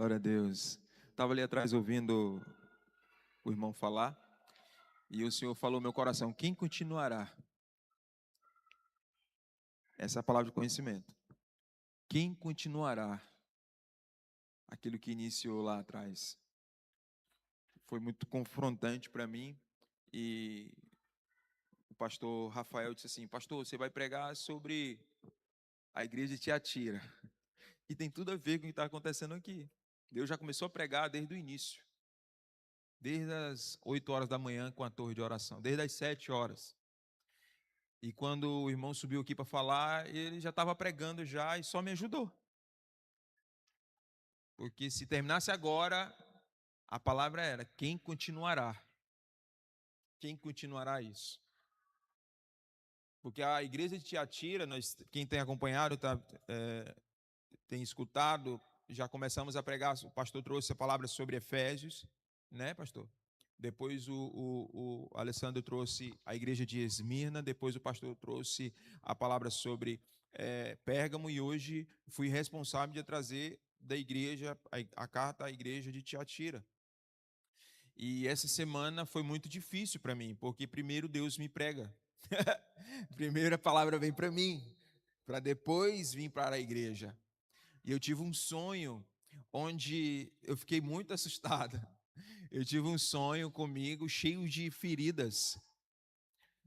Glória a Deus. Estava ali atrás ouvindo o irmão falar e o Senhor falou no meu coração: quem continuará? Essa é a palavra de conhecimento. Quem continuará aquilo que iniciou lá atrás? Foi muito confrontante para mim e o pastor Rafael disse assim: pastor, você vai pregar sobre a igreja de Tiatira. E tem tudo a ver com o que está acontecendo aqui. Deus já começou a pregar desde o início. Desde as 8 horas da manhã com a torre de oração. Desde as 7 horas. E quando o irmão subiu aqui para falar, ele já estava pregando já e só me ajudou. Porque se terminasse agora, a palavra era: quem continuará? Quem continuará isso? Porque a igreja de Tiatira, quem tem acompanhado, tem escutado, já começamos a pregar. O pastor trouxe a palavra sobre Efésios, né, pastor? Depois o Alessandro trouxe a igreja de Esmirna, depois o pastor trouxe a palavra sobre Pérgamo, e hoje fui responsável de trazer da igreja, a carta à igreja de Tiatira. E essa semana foi muito difícil para mim, porque primeiro Deus me prega. Primeiro a palavra vem para mim, para depois vir para a igreja. E eu tive um sonho onde eu fiquei muito assustado. Eu tive um sonho comigo cheio de feridas,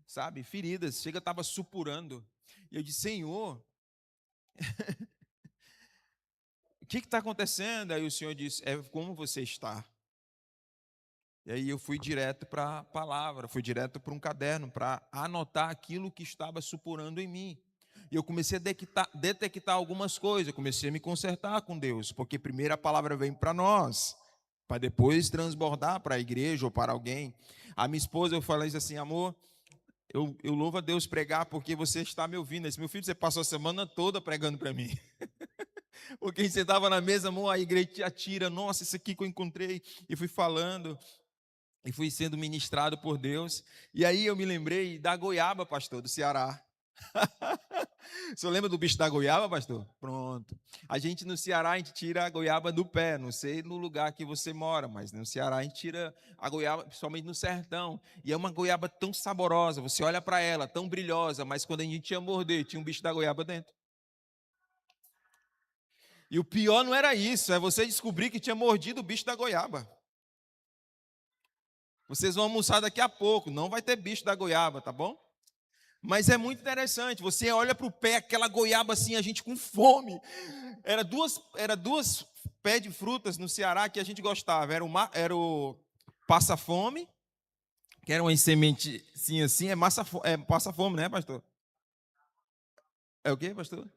sabe? Feridas. Chega, estava supurando. E eu disse: Senhor, o que está acontecendo? Aí o Senhor disse: é como você está. E aí eu fui direto para a palavra, fui direto para um caderno, para anotar aquilo que estava supurando em mim. E eu comecei a detectar algumas coisas, eu comecei a me consertar com Deus, porque primeiro a palavra vem para nós, para depois transbordar para a igreja ou para alguém. A minha esposa, eu falei assim: amor, eu louvo a Deus pregar porque você está me ouvindo. Esse meu filho, você passou a semana toda pregando para mim. Porque você estava na mesa, amor, a igreja te atira, nossa, isso aqui que eu encontrei, e fui falando. E fui sendo ministrado por Deus. E aí eu me lembrei da goiaba, pastor, do Ceará. O senhor lembra do bicho da goiaba, pastor? Pronto. A gente no Ceará, a gente tira a goiaba do pé. Não sei no lugar que você mora, mas no Ceará a gente tira a goiaba, principalmente no sertão. E é uma goiaba tão saborosa. Você olha para ela, tão brilhosa, mas quando a gente ia morder, tinha um bicho da goiaba dentro. E o pior não era isso, é você descobrir que tinha mordido o bicho da goiaba. Vocês vão almoçar daqui a pouco, não vai ter bicho da goiaba, tá bom? Mas é muito interessante, você olha para o pé, aquela goiaba assim, a gente com fome. Era duas pés de frutas no Ceará que a gente gostava. Era o passa-fome, que era uma semente assim, passa-fome, né, pastor? É o quê, pastor?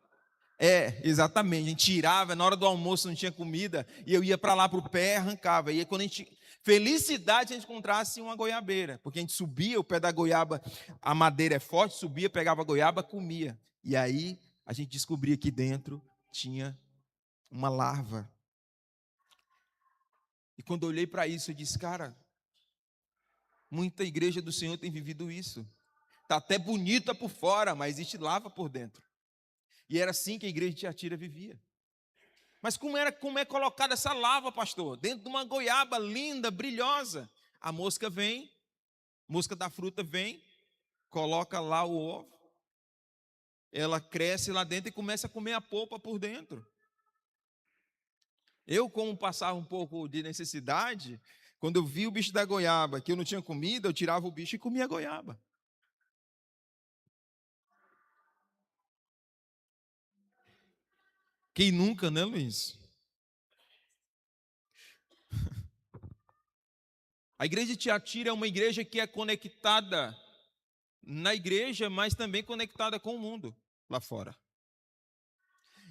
Exatamente. A gente tirava, na hora do almoço não tinha comida, e eu ia para lá para o pé, arrancava. E aí, quando a gente. Felicidade a gente encontrasse uma goiabeira, porque a gente subia, o pé da goiaba, a madeira é forte, subia, pegava a goiaba, comia. E aí a gente descobria que dentro tinha uma larva. E quando eu olhei para isso, eu disse: cara, muita igreja do Senhor tem vivido isso. Está até bonita por fora, mas existe larva por dentro. E era assim que a igreja de Tiatira vivia. Mas como é colocada essa lava, pastor? Dentro de uma goiaba linda, brilhosa. A mosca vem, mosca da fruta vem, coloca lá o ovo, ela cresce lá dentro e começa a comer a polpa por dentro. Eu, como passava um pouco de necessidade, quando eu vi o bicho da goiaba, que eu não tinha comida, eu tirava o bicho e comia a goiaba. Quem nunca, né, Luiz? A igreja de Tiatira é uma igreja que é conectada na igreja, mas também conectada com o mundo lá fora.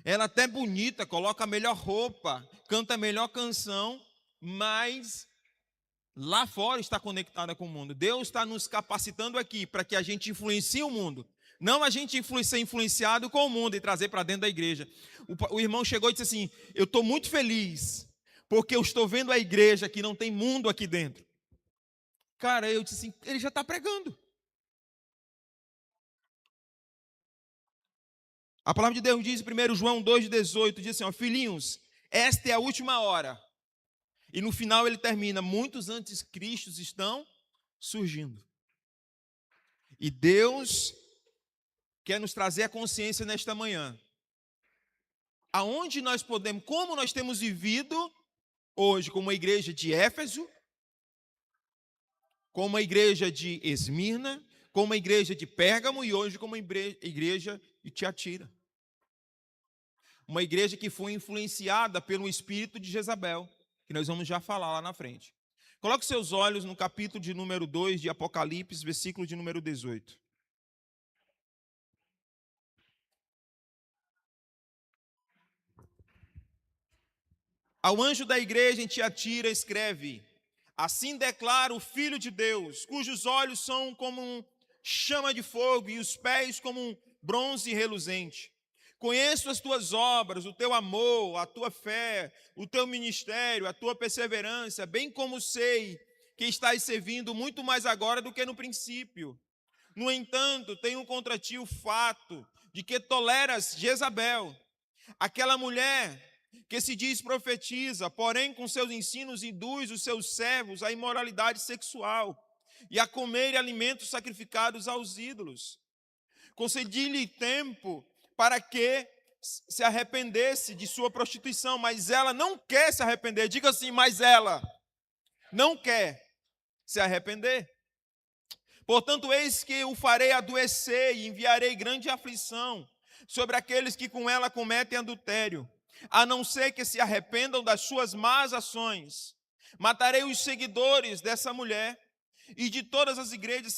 Ela até bonita, coloca a melhor roupa, canta a melhor canção, mas lá fora está conectada com o mundo. Deus está nos capacitando aqui para que a gente influencie o mundo. Não a gente ser influenciado com o mundo e trazer para dentro da igreja. O irmão chegou e disse assim: eu estou muito feliz, porque eu estou vendo a igreja que não tem mundo aqui dentro. Cara, eu disse assim: ele já está pregando. A palavra de Deus diz em 1 João 2,18, diz assim: ó, filhinhos, esta é a última hora. E no final ele termina, muitos anticristos estão surgindo. E Deus quer nos trazer a consciência nesta manhã. Aonde nós podemos, como nós temos vivido hoje como a igreja de Éfeso, como a igreja de Esmirna, como a igreja de Pérgamo e hoje como a igreja de Tiatira. Uma igreja que foi influenciada pelo espírito de Jezabel, que nós vamos já falar lá na frente. Coloque seus olhos no capítulo de número 2 de Apocalipse, versículo de número 18. Ao anjo da igreja em Tiatira escreve: assim declara o Filho de Deus, cujos olhos são como chama de fogo e os pés como um bronze reluzente. Conheço as tuas obras, o teu amor, a tua fé, o teu ministério, a tua perseverança, bem como sei que estás servindo muito mais agora do que no princípio. No entanto, tenho contra ti o fato de que toleras Jezabel, aquela mulher que se diz profetiza, porém com seus ensinos induz os seus servos à imoralidade sexual e a comer alimentos sacrificados aos ídolos. Concedi-lhe tempo para que se arrependesse de sua prostituição, mas ela não quer se arrepender. Diga assim, mas ela não quer se arrepender. Portanto, eis que o farei adoecer e enviarei grande aflição sobre aqueles que com ela cometem adultério, a não ser que se arrependam das suas más ações. Matarei os seguidores dessa mulher, e de todas as igrejas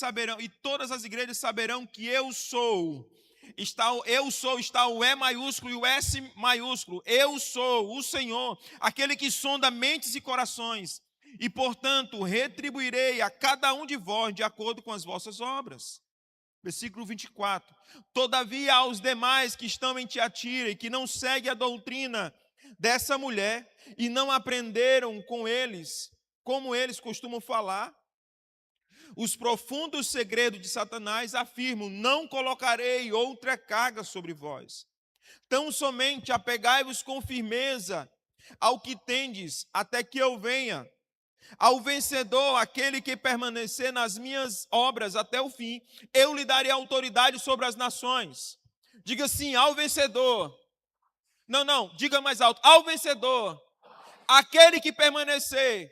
saberão que eu sou. Está o E maiúsculo e o S maiúsculo. Eu sou o Senhor, aquele que sonda mentes e corações, e portanto retribuirei a cada um de vós de acordo com as vossas obras. Versículo 24. Todavia aos demais que estão em Tiatira e que não seguem a doutrina dessa mulher e não aprenderam com eles, como eles costumam falar, os profundos segredos de Satanás, afirmo, não colocarei outra carga sobre vós. Tão somente apegai-vos com firmeza ao que tendes, até que eu venha. Ao vencedor, aquele que permanecer nas minhas obras até o fim, eu lhe darei autoridade sobre as nações. Diga assim, ao vencedor. Não, diga mais alto. Ao vencedor, aquele que permanecer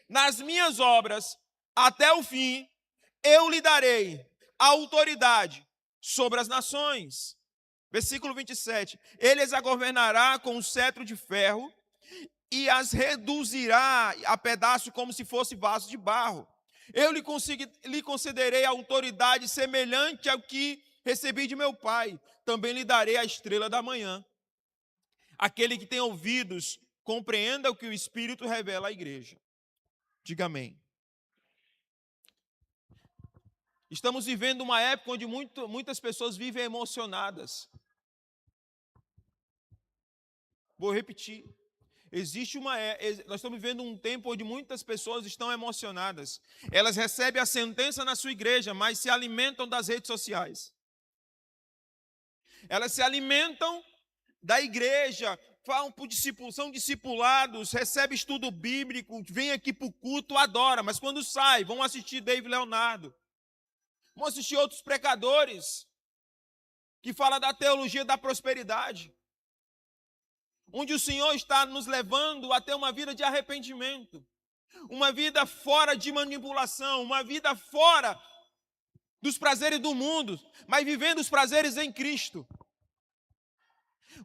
nas minhas obras até o fim, eu lhe darei autoridade sobre as nações. Versículo 27. Ele as governará com um cetro de ferro e as reduzirá a pedaço como se fosse vaso de barro. Eu lhe concederei autoridade semelhante ao que recebi de meu Pai. Também lhe darei a estrela da manhã. Aquele que tem ouvidos, compreenda o que o Espírito revela à igreja. Diga amém. Estamos vivendo uma época onde muitas pessoas vivem emocionadas. Vou repetir. Nós estamos vivendo um tempo onde muitas pessoas estão emocionadas. Elas recebem a sentença na sua igreja, mas se alimentam das redes sociais. Elas se alimentam da igreja, falam por discípulos, são discipulados, recebem estudo bíblico, vêm aqui para o culto, adora, mas quando sai, vão assistir David Leonardo. Vão assistir outros precadores que falam da teologia da prosperidade. Onde o Senhor está nos levando a ter uma vida de arrependimento. Uma vida fora de manipulação, uma vida fora dos prazeres do mundo, mas vivendo os prazeres em Cristo.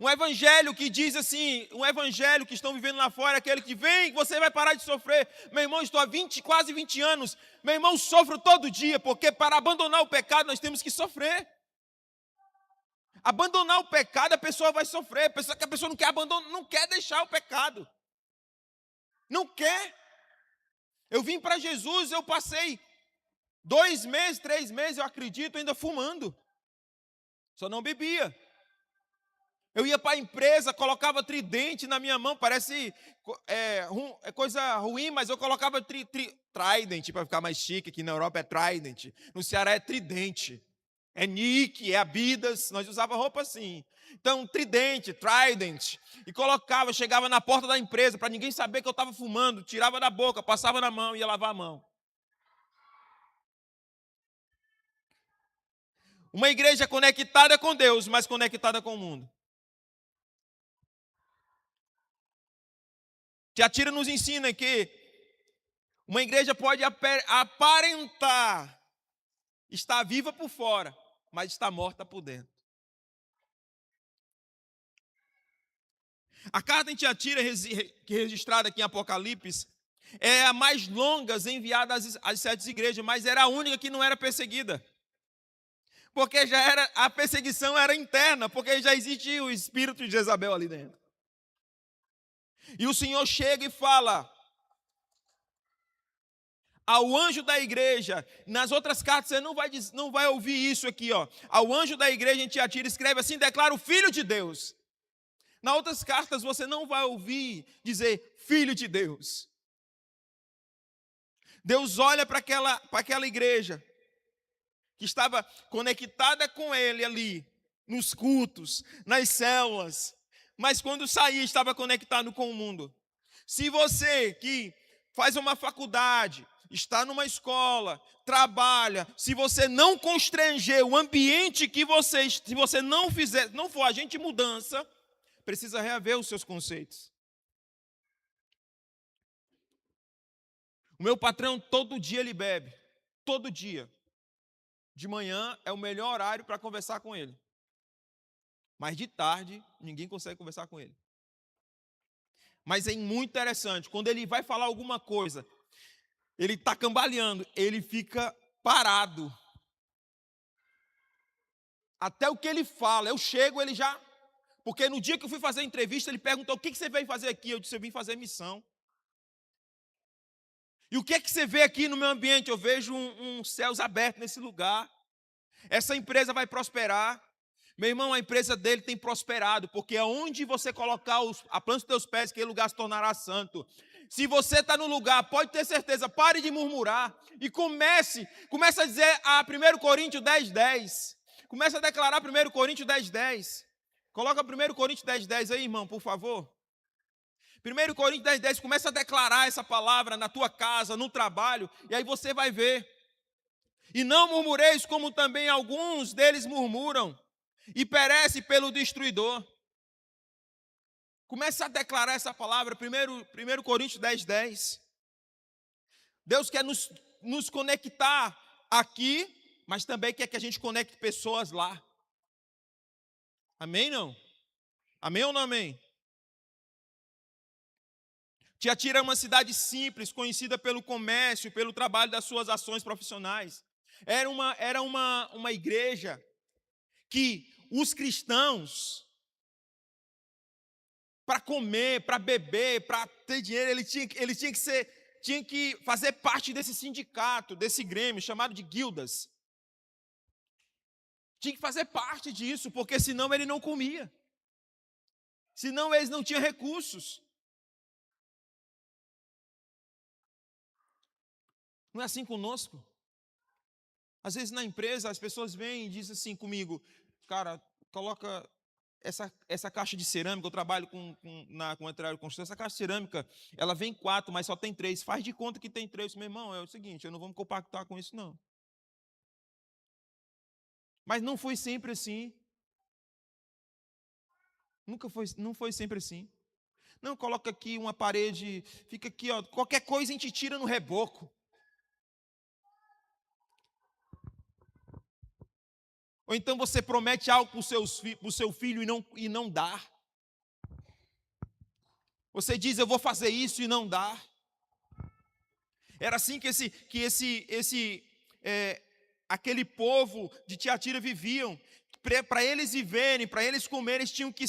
Um evangelho que diz assim, um evangelho que estão vivendo lá fora, aquele que vem, você vai parar de sofrer. Meu irmão, estou há quase 20 anos, meu irmão, sofro todo dia, porque para abandonar o pecado nós temos que sofrer. Abandonar o pecado, a pessoa vai sofrer, a pessoa não quer abandonar, não quer deixar o pecado. Não quer. Eu vim para Jesus, eu passei 2 meses, 3 meses, eu acredito, ainda fumando. Só não bebia. Eu ia para a empresa, colocava tridente na minha mão, parece coisa ruim, mas eu colocava trident, para ficar mais chique, aqui na Europa é trident, no Ceará é tridente. É Nike, é Abidas, nós usava roupa assim. Então, Trident, e colocava, chegava na porta da empresa, para ninguém saber que eu estava fumando, tirava da boca, passava na mão, ia lavar a mão. Uma igreja conectada com Deus, mas conectada com o mundo. Tiatira nos ensina que uma igreja pode aparentar estar viva por fora, mas está morta por dentro. A carta em Tiatira, que é registrada aqui em Apocalipse, é a mais longa enviada às 7 igrejas, mas era a única que não era perseguida. Porque a perseguição era interna, porque já existia o espírito de Jezabel ali dentro. E o Senhor chega e fala ao anjo da igreja. Nas outras cartas você não vai ouvir isso aqui, ó. Ao anjo da igreja em Tiatira escreve assim: declara o Filho de Deus. Nas outras cartas você não vai ouvir dizer Filho de Deus. Deus olha para aquela igreja que estava conectada com Ele ali, nos cultos, nas células, mas quando saía estava conectado com o mundo. Se você que faz uma faculdade, está numa escola, trabalha, se você não constranger o ambiente se você não for agente de mudança, precisa reaver os seus conceitos. O meu patrão, todo dia ele bebe. Todo dia. De manhã é o melhor horário para conversar com ele. Mas de tarde, ninguém consegue conversar com ele. Mas é muito interessante. Quando ele vai falar alguma coisa, ele está cambaleando, ele fica parado. Até o que ele fala, eu chego, ele já... Porque no dia que eu fui fazer a entrevista, ele perguntou: o que você veio fazer aqui? Eu disse: eu vim fazer missão. E o que é que você vê aqui no meu ambiente? Eu vejo um céus abertos nesse lugar. Essa empresa vai prosperar. Meu irmão, a empresa dele tem prosperado, porque aonde você colocar a planta dos teus pés, aquele lugar se tornará santo. Se você está no lugar, pode ter certeza, pare de murmurar e comece a dizer a 1 Coríntios 10:10. Comece a declarar 1 Coríntios 10:10. Coloca 1 Coríntios 10:10 aí, irmão, por favor. 1 Coríntios 10:10, começa a declarar essa palavra na tua casa, no trabalho, e aí você vai ver. E não murmureis como também alguns deles murmuram, e perece pelo destruidor. Começa a declarar essa palavra, 1 Coríntios 10:10. Deus quer nos conectar aqui, mas também quer que a gente conecte pessoas lá. Amém, não? Amém ou não amém? Tiatira é uma cidade simples, conhecida pelo comércio, pelo trabalho das suas ações profissionais. Era uma igreja que os cristãos, para comer, para beber, para ter dinheiro, eles tinham que fazer parte desse sindicato, desse grêmio, chamado de guildas. Tinha que fazer parte disso, porque senão ele não comia. Senão eles não tinham recursos. Não é assim conosco? Às vezes na empresa as pessoas vêm e dizem assim comigo: cara, coloca essa caixa de cerâmica, eu trabalho com material de construção, essa caixa de cerâmica, ela vem 4, mas só tem 3, faz de conta que tem 3. Meu irmão, é o seguinte, eu não vou me compactar com isso não. Mas não foi sempre assim. Não foi sempre assim. Não, coloca aqui uma parede, fica aqui, ó, qualquer coisa a gente tira no reboco. Ou então você promete algo para o seu filho e não dá. Você diz: eu vou fazer isso e não dá. Era assim que aquele povo de Tiatira viviam. Para eles viverem, para eles comerem, eles tinham que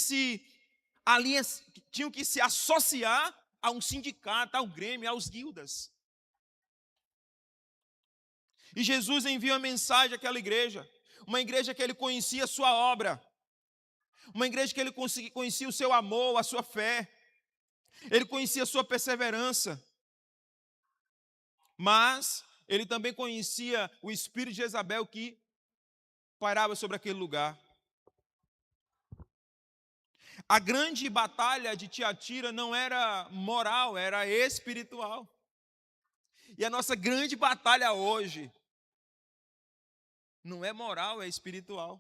se associar a um sindicato, ao grêmio, aos guildas. E Jesus envia uma mensagem àquela igreja. Uma igreja que ele conhecia a sua obra. Uma igreja que ele conhecia o seu amor, a sua fé. Ele conhecia a sua perseverança. Mas ele também conhecia o espírito de Jezabel que pairava sobre aquele lugar. A grande batalha de Tiatira não era moral, era espiritual. E a nossa grande batalha hoje não é moral, é espiritual.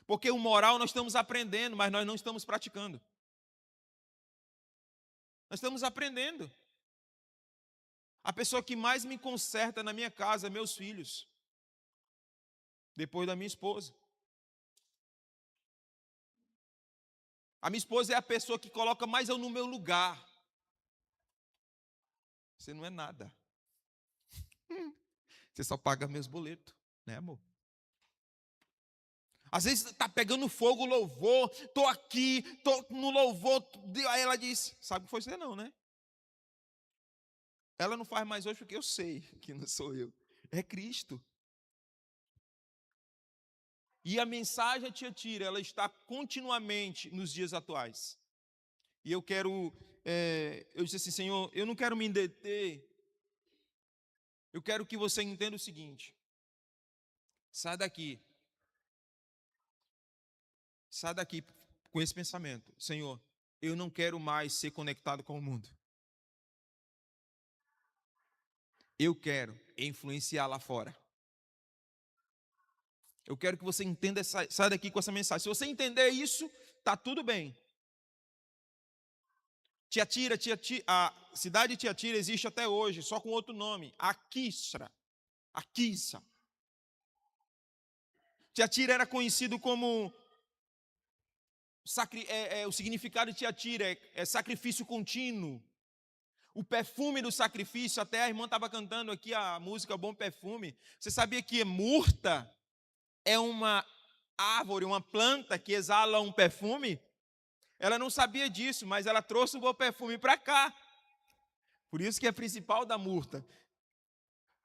Porque o moral nós estamos aprendendo, mas nós não estamos praticando. Nós estamos aprendendo. A pessoa que mais me conserta na minha casa é meus filhos, depois da minha esposa. A minha esposa é a pessoa que coloca mais eu no meu lugar. Você não é nada. Você só paga meus boletos, né, amor? Às vezes está pegando fogo o louvor, estou aqui, estou no louvor. Aí ela diz, sabe que foi você não, né? Ela não faz mais hoje porque eu sei que não sou eu. É Cristo. E a mensagem a Tiatira, ela está continuamente nos dias atuais. E eu disse assim, Senhor, eu não quero me deter. Eu quero que você entenda o seguinte. Sai daqui com esse pensamento. Senhor, eu não quero mais ser conectado com o mundo. Eu quero influenciar lá fora. Eu quero que você entenda, sai daqui com essa mensagem. Se você entender isso, está tudo bem. Tiatira, a cidade de Tiatira existe até hoje, só com outro nome, Aquisra. Tiatira era conhecido como, o significado de Tiatira é sacrifício contínuo. O perfume do sacrifício, até a irmã estava cantando aqui a música Bom Perfume. Você sabia que murta é uma árvore, uma planta que exala um perfume? Ela não sabia disso, mas ela trouxe o bom perfume para cá. Por isso que é principal da murta.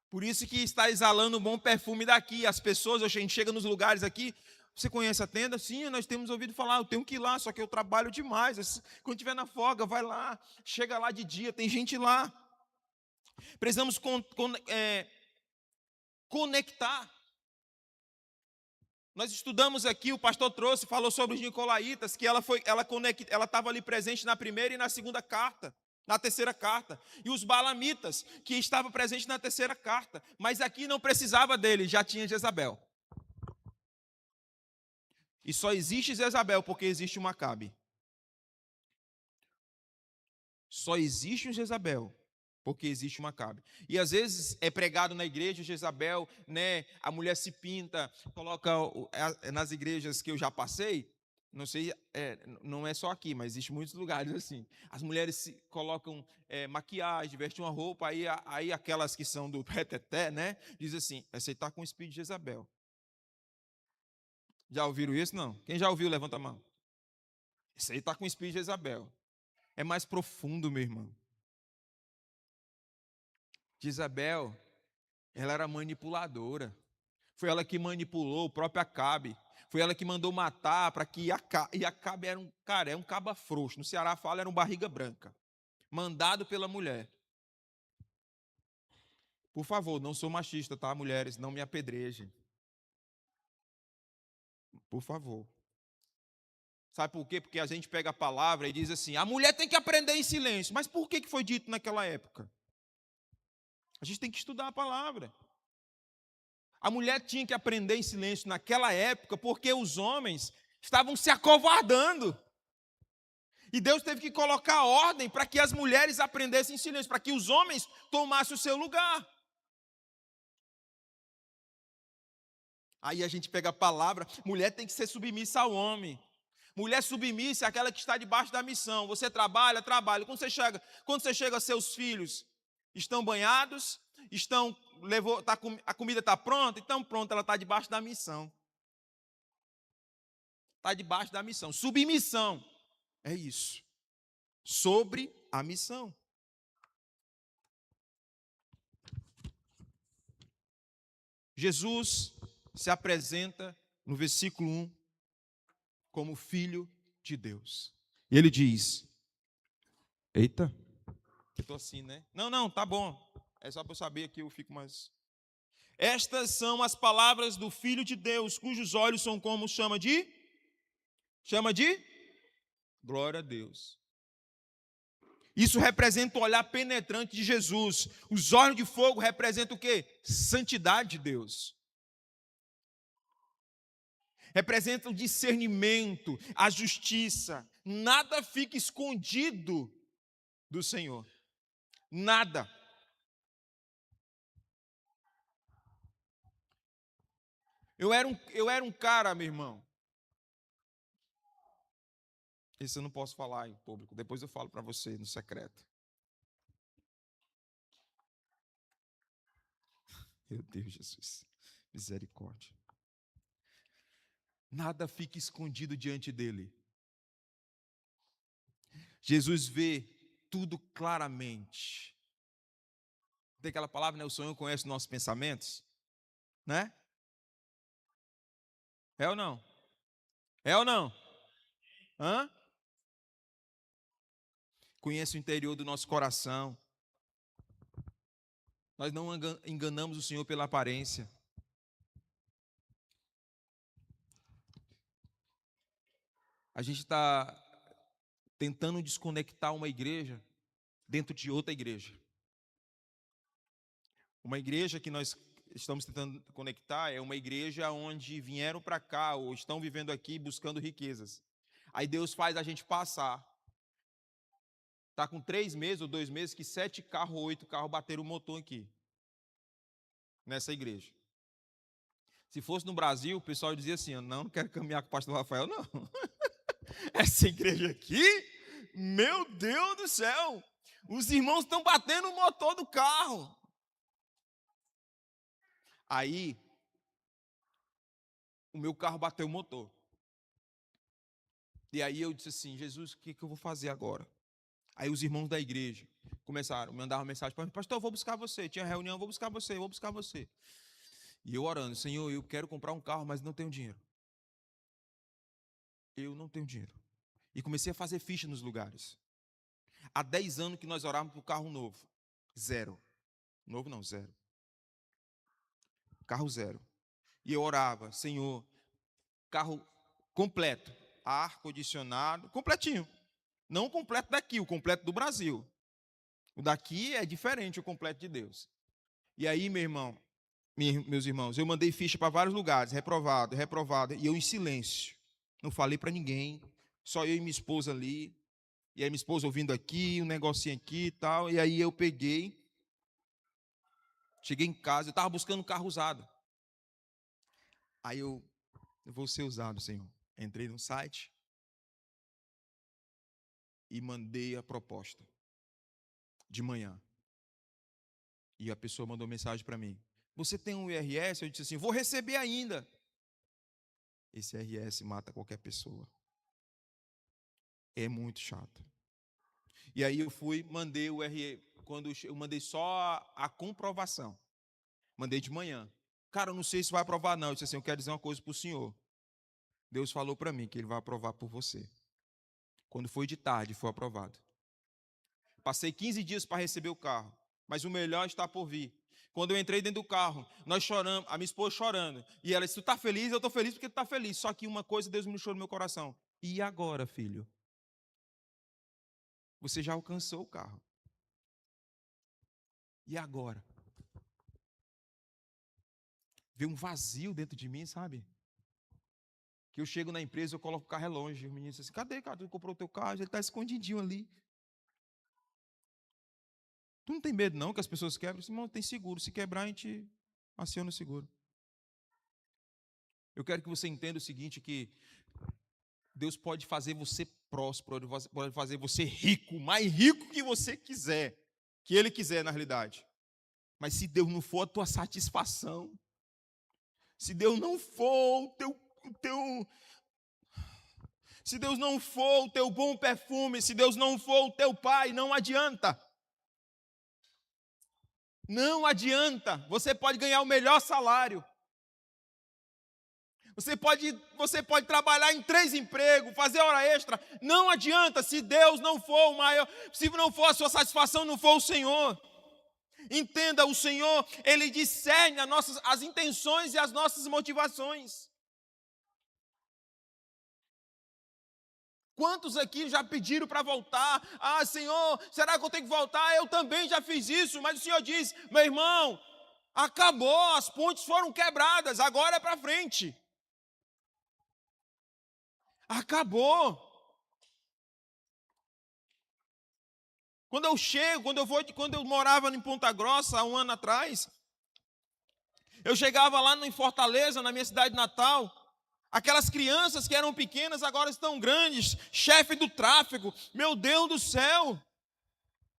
Por isso que está exalando um bom perfume daqui. As pessoas, a gente chega nos lugares aqui, você conhece a tenda? Sim, nós temos ouvido falar, eu tenho que ir lá, só que eu trabalho demais. Quando estiver na folga, vai lá, chega lá de dia, tem gente lá. Precisamos conectar. Nós estudamos aqui, o pastor falou sobre os nicolaítas, que ela estava ali presente na primeira e na segunda carta, na terceira carta. E os balamitas, que estavam presentes na terceira carta. Mas aqui não precisava dele, já tinha Jezabel. E só existe Jezabel porque existe uma Acabe. Só existe um Jezabel porque existe uma Acabe. E às vezes é pregado na igreja Jezabel, né? A mulher se pinta, coloca nas igrejas que eu já passei. Não sei, não é só aqui, mas existe muitos lugares assim. As mulheres colocam maquiagem, vestem uma roupa, aí aquelas que são do reteté, né? Diz assim, essa aí está com o espírito de Jezabel. Já ouviram isso? Não? Quem já ouviu, levanta a mão. Esse aí está com o espírito de Jezabel. É mais profundo, meu irmão. Jezabel, ela era manipuladora. Foi ela que manipulou o próprio Acabe. Foi ela que mandou matar para que Acabe era um caba frouxo. No Ceará fala, era um barriga branca. Mandado pela mulher. Por favor, não sou machista, tá, mulheres? Não me apedrejem. Por favor. Sabe por quê? Porque a gente pega a palavra e diz assim, a mulher tem que aprender em silêncio. Mas por que foi dito naquela época? A gente tem que estudar a palavra. A mulher tinha que aprender em silêncio naquela época porque os homens estavam se acovardando. E Deus teve que colocar ordem para que as mulheres aprendessem em silêncio, para que os homens tomassem o seu lugar. Aí a gente pega a palavra, mulher tem que ser submissa ao homem. Mulher submissa é aquela que está debaixo da missão. Você trabalha. Quando você chega, seus filhos estão banhados, a comida está pronta, então pronto, ela está debaixo da missão. Está debaixo da missão. Submissão é isso. Sobre a missão. Jesus se apresenta no versículo 1 como filho de Deus. E ele diz, eita, eu estou assim, né? Não, tá bom. É só para eu saber que eu fico mais... Estas são as palavras do Filho de Deus, cujos olhos são como chama de glória a Deus. Isso representa o olhar penetrante de Jesus. Os olhos de fogo representam o quê? Santidade de Deus. Representa o discernimento, a justiça. Nada fica escondido do Senhor. Nada. Eu era um cara, meu irmão. Isso eu não posso falar em público. Depois eu falo para você no secreto. Meu Deus, Jesus. Misericórdia. Nada fica escondido diante dele. Jesus vê tudo claramente. Tem aquela palavra, né? O Senhor conhece os nossos pensamentos, né? É ou não? É ou não? Hã? Conhece o interior do nosso coração. Nós não enganamos o Senhor pela aparência. A gente está tentando desconectar uma igreja dentro de outra igreja. Uma igreja que nós estamos tentando conectar é uma igreja onde vieram para cá ou estão vivendo aqui buscando riquezas. Aí Deus faz a gente passar. Está com 3 meses ou 2 meses que 7 carros ou 8 carros bateram o motor aqui. Nessa igreja. Se fosse no Brasil, o pessoal dizia assim, não quero caminhar com o pastor Rafael, não. Essa igreja aqui, meu Deus do céu, os irmãos estão batendo o motor do carro. Aí, o meu carro bateu o motor. E aí eu disse assim, Jesus, o que eu vou fazer agora? Aí os irmãos da igreja começaram a mandar uma mensagem para mim, pastor, eu vou buscar você, tinha reunião, eu vou buscar você. E eu orando, Senhor, eu quero comprar um carro, mas não tenho dinheiro. Eu não tenho dinheiro. E comecei a fazer ficha nos lugares. Há 10 anos que nós orávamos por carro novo. 0. Novo não, 0. Carro 0. E eu orava, Senhor, carro completo, ar-condicionado, completinho. Não o completo daqui, o completo do Brasil. O daqui é diferente, o completo de Deus. E aí, meus irmãos, eu mandei ficha para vários lugares, reprovado, e eu em silêncio. Não falei para ninguém, só eu e minha esposa ali. E aí minha esposa ouvindo aqui, um negocinho aqui e tal. E aí eu cheguei em casa, eu estava buscando um carro usado. Aí eu vou ser usado, Senhor. Entrei no site e mandei a proposta de manhã. E a pessoa mandou mensagem para mim. Você tem um IRS? Eu disse assim, vou receber ainda. Esse IRS mata qualquer pessoa. É muito chato. E aí eu mandei o IRS, quando eu mandei só a comprovação. Mandei de manhã. Cara, eu não sei se vai aprovar não. Eu disse assim, eu quero dizer uma coisa para o senhor. Deus falou para mim que ele vai aprovar por você. Quando foi de tarde, foi aprovado. Passei 15 dias para receber o carro, mas o melhor está por vir. Quando eu entrei dentro do carro, nós choramos, a minha esposa chorando. E ela disse, tu está feliz? Eu estou feliz porque tu está feliz. Só que uma coisa Deus me deixou no meu coração. E agora, filho? Você já alcançou o carro. E agora? Veio um vazio dentro de mim, sabe? Que eu chego na empresa, eu coloco o carro longe. O menino diz assim, cadê, cara? Tu comprou o teu carro? Ele está escondidinho ali. Tu não tem medo não que as pessoas quebram? Irmão, tem seguro. Se quebrar, a gente aciona o seguro. Eu quero que você entenda o seguinte, que Deus pode fazer você próspero, pode fazer você rico, mais rico que você quiser, que Ele quiser na realidade. Mas se Deus não for a tua satisfação, se Deus não for se Deus não for o teu bom perfume, se Deus não for o teu pai, não adianta. Não adianta. Você pode ganhar o melhor salário. Você pode trabalhar em 3 empregos, fazer hora extra. Não adianta se Deus não for o maior, se não for a sua satisfação, não for o Senhor. Entenda, o Senhor, Ele discerne as intenções e as nossas motivações. Quantos aqui já pediram para voltar? Ah, Senhor, será que eu tenho que voltar? Eu também já fiz isso, mas o Senhor diz, meu irmão, acabou, as pontes foram quebradas, agora é para frente. Acabou. Quando eu morava em Ponta Grossa há um ano atrás, eu chegava lá em Fortaleza, na minha cidade natal, aquelas crianças que eram pequenas agora estão grandes, chefe do tráfego, meu Deus do céu,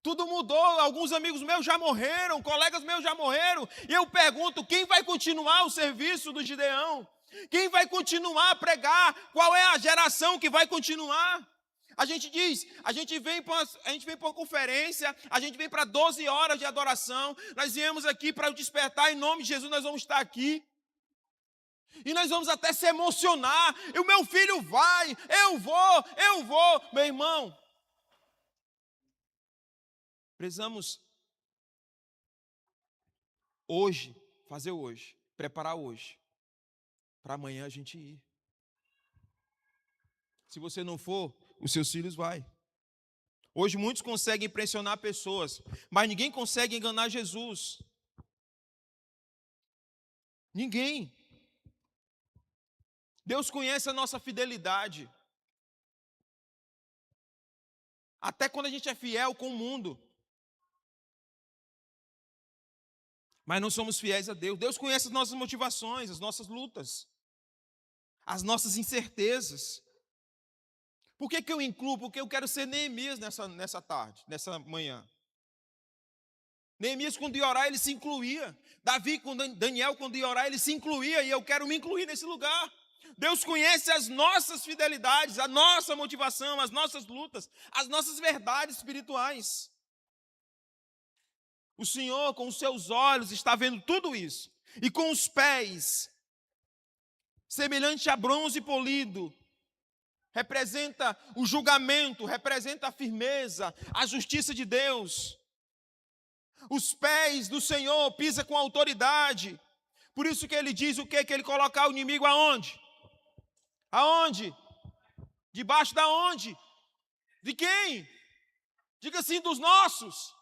tudo mudou, alguns amigos meus já morreram, colegas meus já morreram, e eu pergunto, quem vai continuar o serviço do Gideão? Quem vai continuar a pregar? Qual é a geração que vai continuar? A gente diz, a gente vem para uma conferência, a gente vem para 12 horas de adoração, nós viemos aqui para o despertar, em nome de Jesus nós vamos estar aqui. E nós vamos até se emocionar, e o meu filho vai, eu vou. Meu irmão, precisamos hoje, fazer hoje, preparar hoje, para amanhã a gente ir. Se você não for, os seus filhos vão. Hoje muitos conseguem impressionar pessoas, mas ninguém consegue enganar Jesus. Ninguém. Deus conhece a nossa fidelidade. Até quando a gente é fiel com o mundo. Mas não somos fiéis a Deus. Deus conhece as nossas motivações, as nossas lutas, as nossas incertezas. Por que eu incluo? Porque eu quero ser Neemias nessa tarde, nessa manhã. Neemias, quando ia orar, ele se incluía. Davi, Daniel, quando ia orar, ele se incluía. E eu quero me incluir nesse lugar. Deus conhece as nossas fidelidades, a nossa motivação, as nossas lutas, as nossas verdades espirituais. O Senhor, com os seus olhos, está vendo tudo isso. E com os pés, semelhante a bronze polido, representa o julgamento, representa a firmeza, a justiça de Deus. Os pés do Senhor pisam com autoridade. Por isso que ele diz o quê? Que ele coloca o inimigo aonde? Aonde? Debaixo da onde? De quem? Diga assim, dos nossos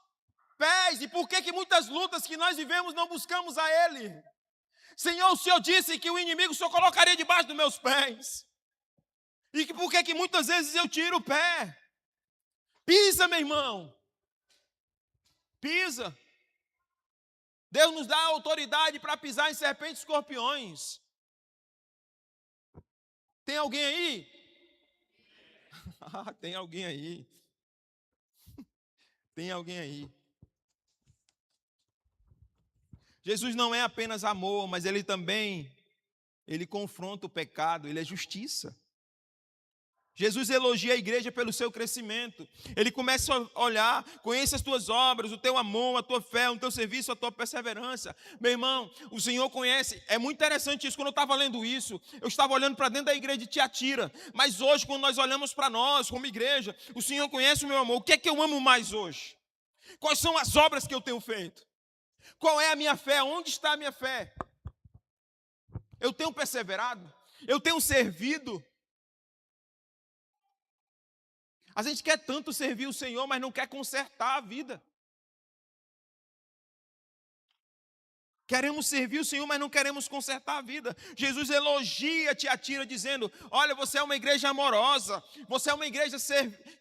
pés. E por que muitas lutas que nós vivemos não buscamos a Ele? Senhor, o Senhor disse que o inimigo só colocaria debaixo dos meus pés. E que por que muitas vezes eu tiro o pé? Pisa, meu irmão. Pisa. Deus nos dá autoridade para pisar em serpentes e escorpiões. Tem alguém aí? Tem alguém aí. Tem alguém aí. Jesus não é apenas amor, mas ele confronta o pecado, ele é justiça. Jesus elogia a igreja pelo seu crescimento. Ele começa a olhar, conhece as tuas obras, o teu amor, a tua fé, o teu serviço, a tua perseverança. Meu irmão, o Senhor conhece. É muito interessante isso. Quando eu estava lendo isso, eu estava olhando para dentro da igreja de Tiatira. Mas hoje, quando nós olhamos para nós, como igreja, o Senhor conhece o meu amor. O que é que eu amo mais hoje? Quais são as obras que eu tenho feito? Qual é a minha fé? Onde está a minha fé? Eu tenho perseverado? Eu tenho servido? A gente quer tanto servir o Senhor, mas não quer consertar a vida. Queremos servir o Senhor, mas não queremos consertar a vida. Jesus elogia Tiatira dizendo, olha, você é uma igreja amorosa, você é uma igreja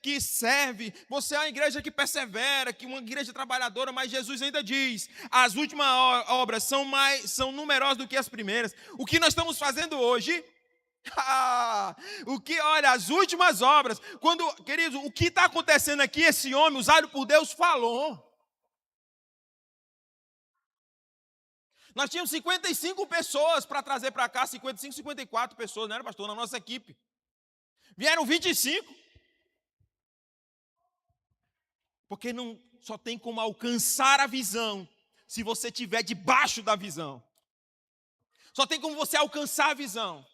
que serve, você é uma igreja que persevera, que uma igreja trabalhadora, mas Jesus ainda diz, as últimas obras são numerosas do que as primeiras. O que nós estamos fazendo hoje? Olha, as últimas obras, querido, o que está acontecendo aqui, esse homem, usado por Deus, falou. Nós tínhamos 55 pessoas para trazer para cá, 55, 54 pessoas, não era, pastor, na nossa equipe. Vieram 25. Porque não só tem como alcançar a visão se você estiver debaixo da visão. Só tem como você alcançar a visão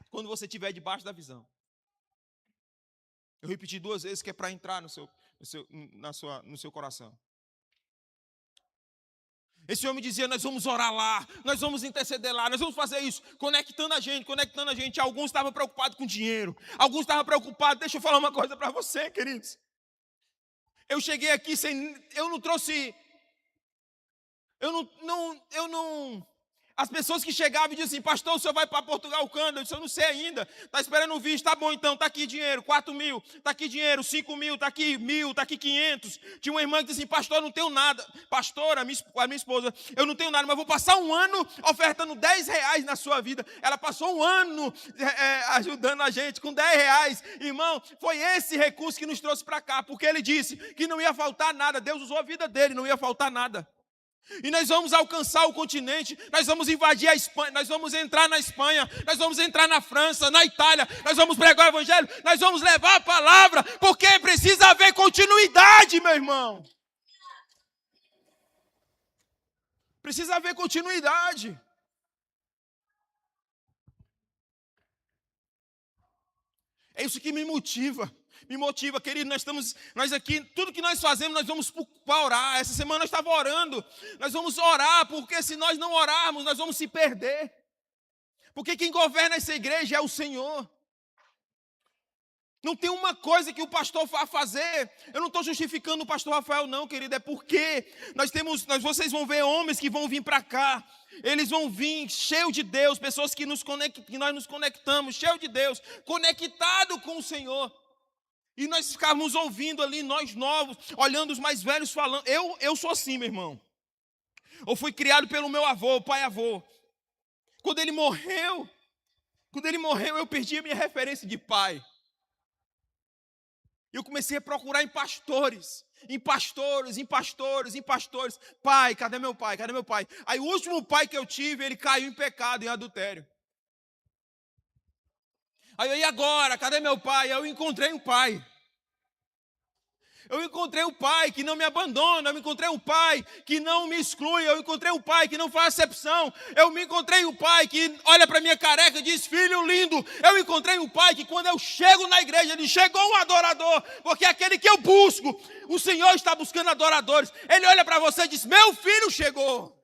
quando você estiver debaixo da visão. Eu repeti 2 vezes que é para entrar no seu coração. Esse homem dizia, nós vamos orar lá, nós vamos interceder lá, nós vamos fazer isso, conectando a gente. Alguns estavam preocupados com dinheiro, alguns estavam preocupados. Deixa eu falar uma coisa para você, queridos. Eu cheguei aqui eu não trouxe, eu não. As pessoas que chegavam e diziam assim, pastor, o senhor vai para Portugal quando? Eu disse, eu não sei ainda. Está esperando o visto, tá bom então, está aqui dinheiro, 4.000, está aqui dinheiro, 5.000, está aqui 1.000, está aqui 500. Tinha uma irmã que disse assim, pastor, eu não tenho nada. Pastora, a minha esposa, eu não tenho nada, mas vou passar um ano ofertando R$10 na sua vida. Ela passou um ano ajudando a gente com R$10. Irmão, foi esse recurso que nos trouxe para cá, porque ele disse que não ia faltar nada. Deus usou a vida dele, não ia faltar nada. E nós vamos alcançar o continente, nós vamos invadir a Espanha, nós vamos entrar na Espanha, nós vamos entrar na França, na Itália, nós vamos pregar o evangelho, nós vamos levar a palavra, porque precisa haver continuidade, meu irmão. Precisa haver continuidade. É isso que me motiva, querido. Nós aqui, tudo que nós fazemos, nós vamos para orar. Essa semana eu estava orando. Nós vamos orar, porque se nós não orarmos, nós vamos se perder. Porque quem governa essa igreja é o Senhor. Não tem uma coisa que o pastor vá fazer. Eu não estou justificando o pastor Rafael, não, querido. É porque vocês vão ver homens que vão vir para cá. Eles vão vir cheios de Deus, pessoas que nós nos conectamos, cheios de Deus, conectado com o Senhor. E nós ficávamos ouvindo ali, nós novos, olhando os mais velhos falando. Eu sou assim, meu irmão. Eu fui criado pelo meu avô, pai-avô. Quando ele morreu, eu perdi a minha referência de pai. Eu comecei a procurar em pastores. Pai, cadê meu pai? Aí o último pai que eu tive, ele caiu em pecado, em adultério. Aí e agora? Cadê meu pai? Eu encontrei um pai. Eu encontrei um pai que não me abandona, eu encontrei um pai que não me exclui, eu encontrei um pai que não faz acepção, eu me encontrei um pai que olha para minha careca e diz, filho lindo, eu encontrei um pai que quando eu chego na igreja, ele chegou um adorador, porque é aquele que eu busco, o Senhor está buscando adoradores, ele olha para você e diz, meu filho chegou.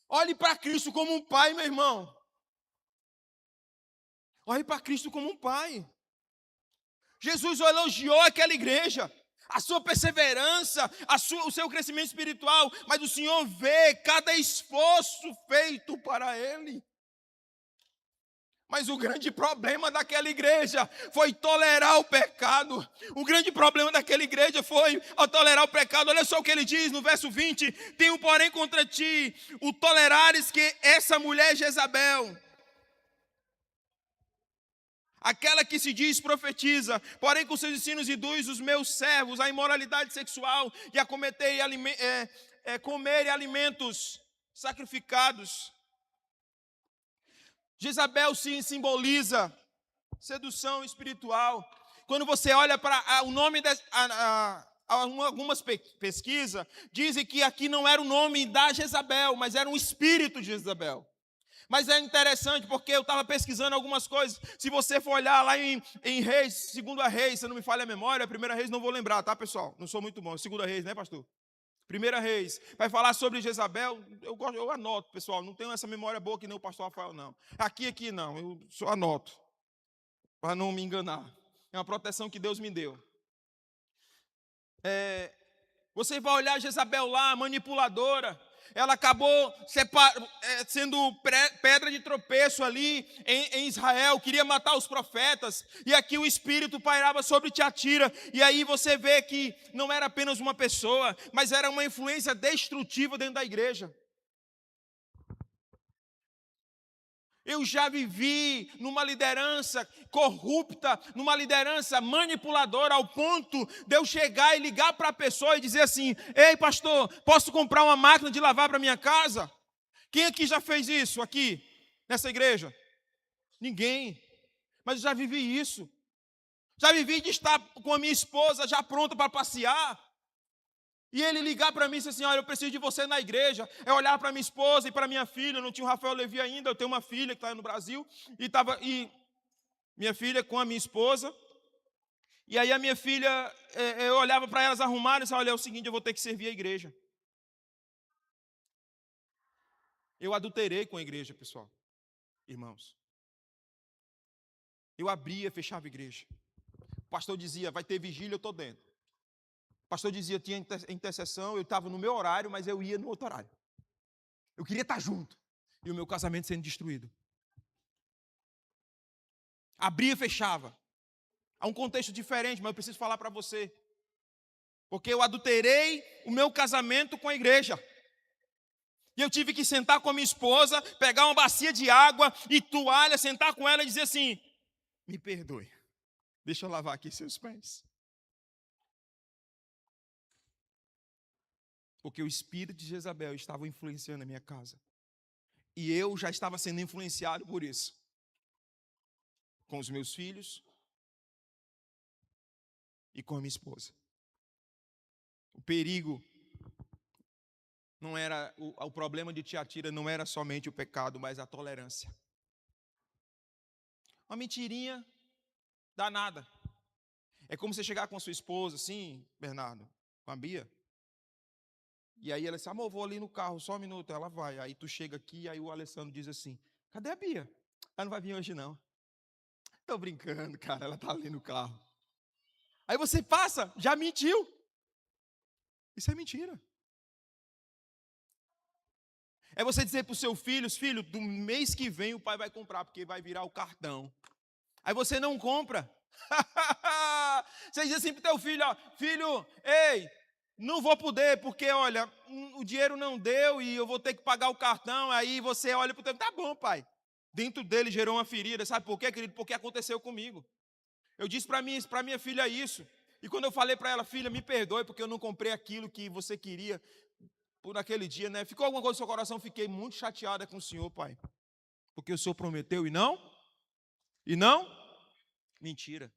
Olhe para Cristo como um pai, meu irmão. Olhe para Cristo como um pai. Jesus elogiou aquela igreja, a sua perseverança, o seu crescimento espiritual, mas o Senhor vê cada esforço feito para Ele. Mas o grande problema daquela igreja foi tolerar o pecado. O grande problema daquela igreja foi ao tolerar o pecado. Olha só o que ele diz no verso 20. Tenho, porém, contra ti o tolerares que essa mulher Jezabel, aquela que se diz profetiza, porém com seus ensinos induz os meus servos à imoralidade sexual e a comer alimentos sacrificados. Jezabel simboliza sedução espiritual. Quando você olha para o nome, algumas pesquisas dizem que aqui não era o nome da Jezabel, mas era um espírito de Jezabel. Mas é interessante porque eu estava pesquisando algumas coisas. Se você for olhar lá em Reis, 2 Reis, se não me falha a memória, 1 Reis não vou lembrar, tá, pessoal? Não sou muito bom. 2 Reis, né, pastor? 1 Reis. Vai falar sobre Jezabel. Eu anoto, pessoal. Não tenho essa memória boa que nem o pastor Rafael, não. Aqui não. Eu só anoto. Para não me enganar. É uma proteção que Deus me deu. Você vai olhar Jezabel lá, manipuladora. Ela acabou sendo pedra de tropeço ali em Israel, queria matar os profetas, e aqui o Espírito pairava sobre Tiatira, e aí você vê que não era apenas uma pessoa, mas era uma influência destrutiva dentro da igreja. Eu já vivi numa liderança corrupta, numa liderança manipuladora, ao ponto de eu chegar e ligar para a pessoa e dizer assim, ei pastor, posso comprar uma máquina de lavar para minha casa? Quem aqui já fez isso aqui, nessa igreja? Ninguém, mas eu já vivi isso. Já vivi de estar com a minha esposa já pronta para passear. E ele ligar para mim e dizer assim, olha, eu preciso de você na igreja. É olhar para minha esposa e para minha filha. Eu não tinha o Rafael Levi ainda, eu tenho uma filha que está no Brasil. E minha filha com a minha esposa. E aí a minha filha, eu olhava para elas arrumarem e disse, olha, é o seguinte, eu vou ter que servir a igreja. Eu adulterei com a igreja, pessoal, irmãos. Eu abria, fechava a igreja. O pastor dizia, vai ter vigília, eu estou dentro. O pastor dizia, tinha intercessão, eu estava no meu horário, mas eu ia no outro horário. Eu queria estar junto. E o meu casamento sendo destruído. Abria e fechava. Há um contexto diferente, mas eu preciso falar para você. Porque eu adulterei o meu casamento com a igreja. E eu tive que sentar com a minha esposa, pegar uma bacia de água e toalha, sentar com ela e dizer assim, me perdoe, deixa eu lavar aqui seus pés. Porque o espírito de Jezabel estava influenciando a minha casa. E eu já estava sendo influenciado por isso. Com os meus filhos e com a minha esposa. O perigo não era, o problema de Tiatira não era somente o pecado, mas a tolerância. Uma mentirinha danada. É como você chegar com a sua esposa, assim, Bernardo, com a Bia. E aí ela disse, amor, vou ali no carro, só um minuto. Ela vai. Aí tu chega aqui, aí o Alessandro diz assim, cadê a Bia? Ela não vai vir hoje não. Tô brincando, cara, ela tá ali no carro. Aí você passa, já mentiu. Isso é mentira. É você dizer para os seus filhos, filho, do mês que vem o pai vai comprar, porque vai virar o cartão. Aí você não compra. Você diz assim para o teu filho, ó, filho, ei, não vou poder, porque, olha, o dinheiro não deu e eu vou ter que pagar o cartão. Aí você olha para o teu filho, tá bom, pai. Dentro dele gerou uma ferida. Sabe por quê, querido? Porque aconteceu comigo. Eu disse para minha filha isso. E quando eu falei para ela, filha, me perdoe, porque eu não comprei aquilo que você queria por aquele dia, né? Ficou alguma coisa no seu coração? Fiquei muito chateada com o Senhor, pai. Porque o Senhor prometeu e não? E não? Mentira.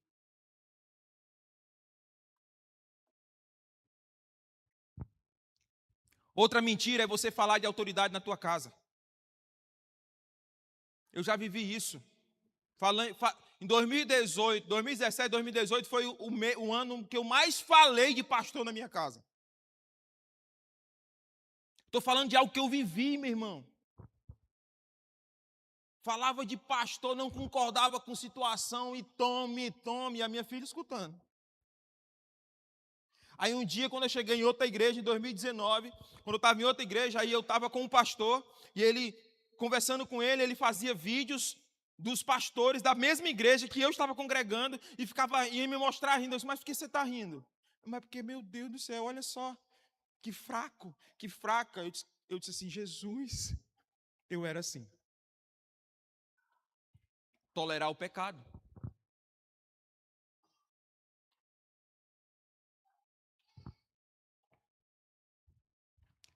Outra mentira é você falar de autoridade na tua casa. Eu já vivi isso. Em 2018, 2017, 2018 foi o ano que eu mais falei de pastor na minha casa. Estou falando de algo que eu vivi, meu irmão. Falava de pastor, não concordava com situação e tome, e a minha filha escutando. Aí um dia, quando eu cheguei em outra igreja, em 2019, quando eu estava em outra igreja, aí eu estava com um pastor, e ele, conversando com ele, ele fazia vídeos dos pastores da mesma igreja que eu estava congregando, e ia me mostrar rindo. Eu disse, mas por que você está rindo? Mas porque, meu Deus do céu, olha só, que fraco, que fraca. Eu disse assim, Jesus, eu era assim. Tolerar o pecado.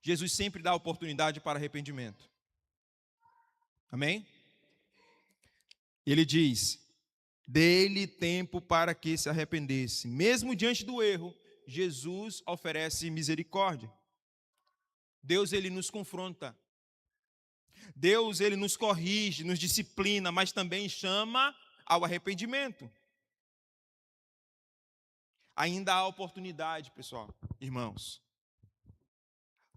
Jesus sempre dá oportunidade para arrependimento. Amém? Ele diz, dê-lhe tempo para que se arrependesse. Mesmo diante do erro, Jesus oferece misericórdia. Deus, ele nos confronta. Deus, ele nos corrige, nos disciplina, mas também chama ao arrependimento. Ainda há oportunidade, pessoal, irmãos.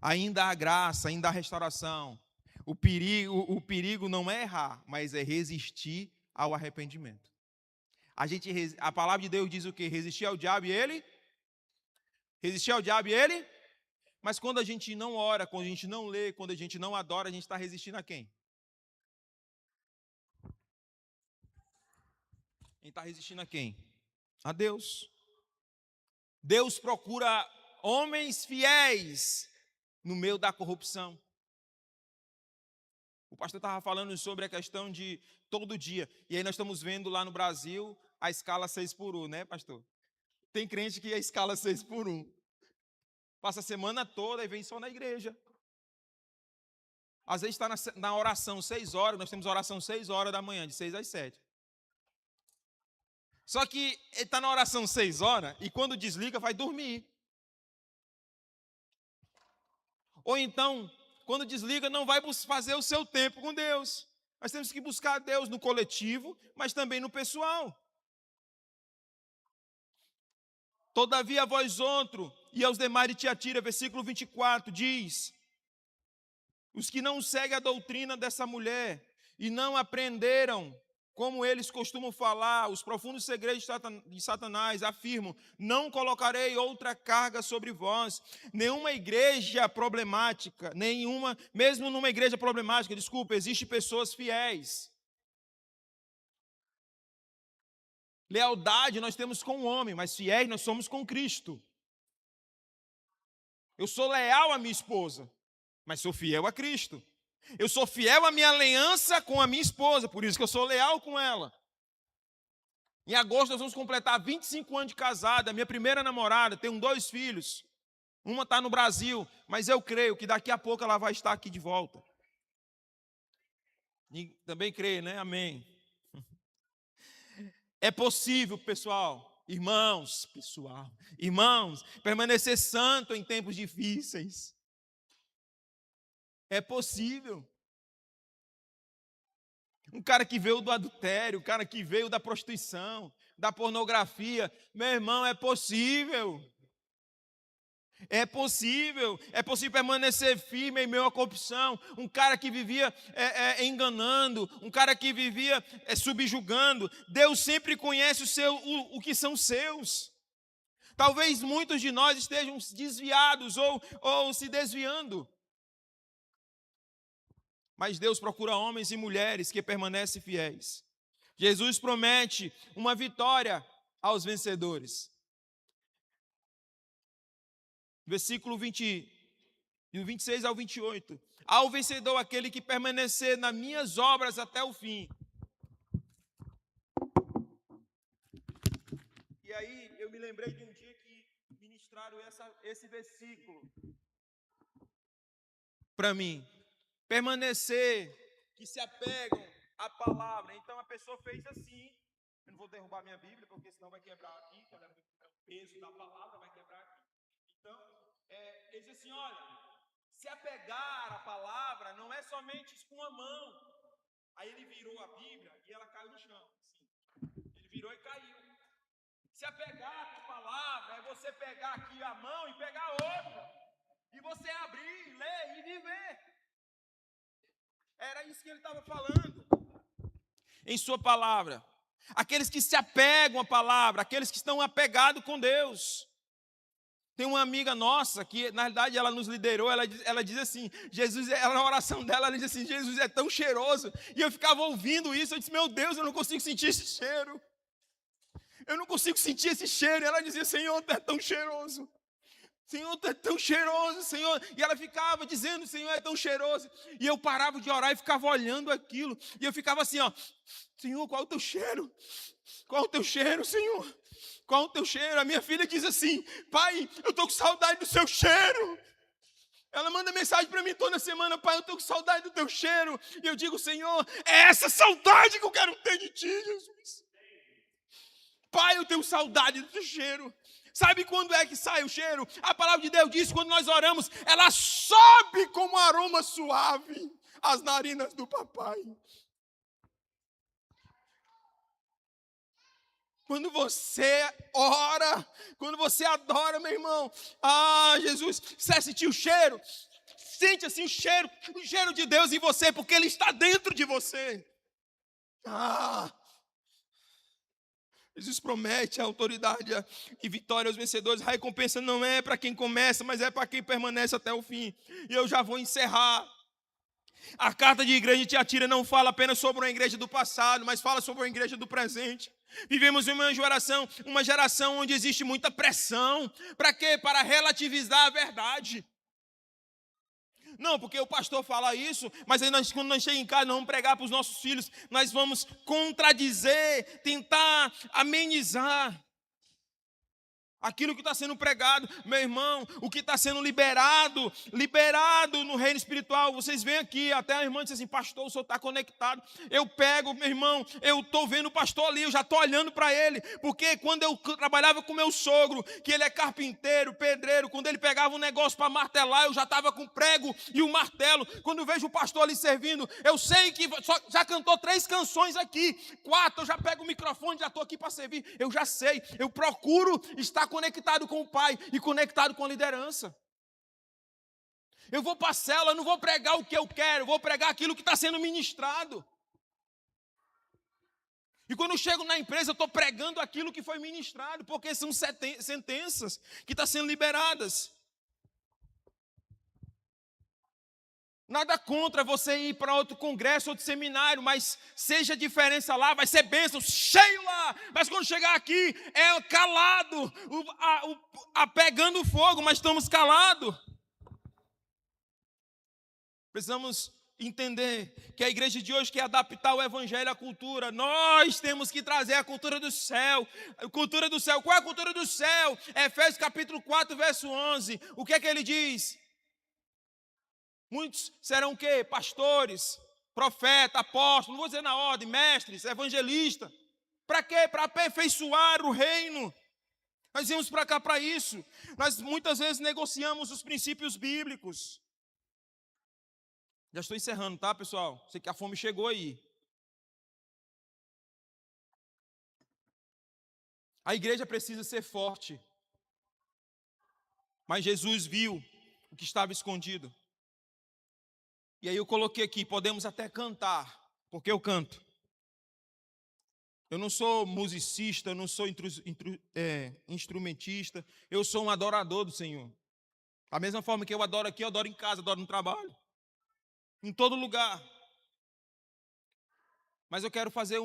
Ainda há graça, ainda há restauração. O perigo não é errar, mas é resistir ao arrependimento. A palavra de Deus diz o quê? Resistir ao diabo e ele? Resistir ao diabo e ele? Mas quando a gente não ora, quando a gente não lê, quando a gente não adora, a gente está resistindo a quem? A gente está resistindo a quem? A Deus. Deus procura homens fiéis no meio da corrupção. O pastor estava falando sobre a questão de todo dia. E aí nós estamos vendo lá no Brasil a escala 6x1, né, pastor? Tem crente que é a escala 6x1. Passa a semana toda e vem só na igreja. Às vezes está na oração 6 horas, nós temos oração 6 horas da manhã, de 6 às 7. Só que ele está na oração 6 horas e quando desliga vai dormir. Ou então, quando desliga, não vai fazer o seu tempo com Deus. Nós temos que buscar Deus no coletivo, mas também no pessoal. Todavia, vós outro, e aos demais de Tiatira, versículo 24, diz: Os que não seguem a doutrina dessa mulher e não aprenderam como eles costumam falar, os profundos segredos de Satanás, afirmam: não colocarei outra carga sobre vós. Nenhuma igreja problemática, mesmo numa igreja problemática, existem pessoas fiéis. Lealdade nós temos com o homem, mas fiéis nós somos com Cristo. Eu sou leal à minha esposa, mas sou fiel a Cristo. Eu sou fiel à minha aliança com a minha esposa, por isso que eu sou leal com ela. Em agosto nós vamos completar 25 anos de casada, minha primeira namorada, tenho 2 filhos. Uma está no Brasil, mas eu creio que daqui a pouco ela vai estar aqui de volta. E também creio, né? Amém. É possível, irmãos, permanecer santo em tempos difíceis. É possível. Um cara que veio do adultério, um cara que veio da prostituição, da pornografia, meu irmão, é possível. É possível permanecer firme em meio à corrupção. Um cara que vivia enganando, um cara que vivia subjugando. Deus sempre conhece o que são seus. Talvez muitos de nós estejam desviados ou se desviando. Mas Deus procura homens e mulheres que permanecem fiéis. Jesus promete uma vitória aos vencedores. Versículo 20, do 26 ao 28. Ao vencedor, aquele que permanecer nas minhas obras até o fim. E aí, eu me lembrei de um dia que ministraram esse versículo para mim. Permanecer, que se apegam à palavra. Então a pessoa fez assim. Eu não vou derrubar minha Bíblia, porque senão vai quebrar aqui. O peso da palavra vai quebrar aqui. Então, ele diz assim: olha, se apegar à palavra não é somente isso com a mão. Aí ele virou a Bíblia e ela caiu no chão. Assim. Ele virou e caiu. Se apegar à palavra é você pegar aqui a mão e pegar a outra. E você abrir, ler e viver. Era isso que ele estava falando em sua palavra. Aqueles que se apegam à palavra, aqueles que estão apegados com Deus. Tem uma amiga nossa que, na realidade, ela nos liderou. Ela diz assim: Jesus, na oração dela, ela diz assim: Jesus é tão cheiroso. E eu ficava ouvindo isso. Eu disse: meu Deus, eu não consigo sentir esse cheiro. Eu não consigo sentir esse cheiro. E ela dizia: Senhor, tu é tão cheiroso. Senhor, tu é tão cheiroso, Senhor. E ela ficava dizendo: Senhor, é tão cheiroso. E eu parava de orar e ficava olhando aquilo. E eu ficava assim, ó: Senhor, qual é o teu cheiro? Qual é o teu cheiro, Senhor? Qual é o teu cheiro? A minha filha diz assim: pai, eu estou com saudade do seu cheiro. Ela manda mensagem para mim toda semana: pai, eu estou com saudade do teu cheiro. E eu digo: Senhor, é essa saudade que eu quero ter de ti, Jesus. Pai, eu tenho saudade do teu cheiro. Sabe quando é que sai o cheiro? A palavra de Deus diz: quando nós oramos, ela sobe como um aroma suave às narinas do papai. Quando você ora, quando você adora, meu irmão, Jesus, você sentiu o cheiro? Sente assim o cheiro de Deus em você, porque Ele está dentro de você. Jesus promete a autoridade e vitória aos vencedores. A recompensa não é para quem começa, mas é para quem permanece até o fim. E eu já vou encerrar. A carta de igreja de Tiatira não fala apenas sobre uma igreja do passado, mas fala sobre uma igreja do presente. Vivemos em uma geração onde existe muita pressão. Para quê? Para relativizar a verdade. Não, porque o pastor fala isso, mas aí quando nós chegamos em casa, nós vamos pregar para os nossos filhos, nós vamos contradizer, tentar amenizar aquilo que está sendo pregado. Meu irmão, o que está sendo liberado no reino espiritual. Vocês vêm aqui, até a irmã disse assim: pastor, o senhor está conectado. Eu pego, meu irmão, eu estou vendo o pastor ali, eu já estou olhando para ele. Porque quando eu trabalhava com meu sogro, que ele é carpinteiro, pedreiro, quando ele pegava um negócio para martelar, eu já estava com o prego e o martelo. Quando eu vejo o pastor ali servindo, eu sei que já cantou 3 canções aqui, 4, eu já pego o microfone, já estou aqui para servir. Eu já sei, eu procuro estar conectado com o Pai e conectado com a liderança. Eu vou para a célula, eu não vou pregar o que eu quero, eu vou pregar aquilo que está sendo ministrado. E quando eu chego na empresa, eu estou pregando aquilo que foi ministrado, porque são sentenças que estão sendo liberadas. Nada contra você ir para outro congresso, outro seminário, mas seja diferença lá, vai ser bênção, cheio lá. Mas quando chegar aqui, é calado, pegando fogo, mas estamos calados. Precisamos entender que a igreja de hoje quer adaptar o evangelho à cultura. Nós temos que trazer a cultura do céu. A cultura do céu. Qual é a cultura do céu? Efésios capítulo 4, verso 11. O que é que ele diz? Muitos serão o quê? Pastores, profetas, apóstolos, não vou dizer na ordem, mestres, evangelistas. Para quê? Para aperfeiçoar o reino. Nós viemos para cá para isso. Nós muitas vezes negociamos os princípios bíblicos. Já estou encerrando, tá, pessoal? Sei que a fome chegou aí. A igreja precisa ser forte. Mas Jesus viu o que estava escondido. E aí eu coloquei aqui, podemos até cantar, porque eu canto. Eu não sou musicista, eu não sou instrumentista, eu sou um adorador do Senhor. Da mesma forma que eu adoro aqui, eu adoro em casa, adoro no trabalho. Em todo lugar. Mas eu quero fazer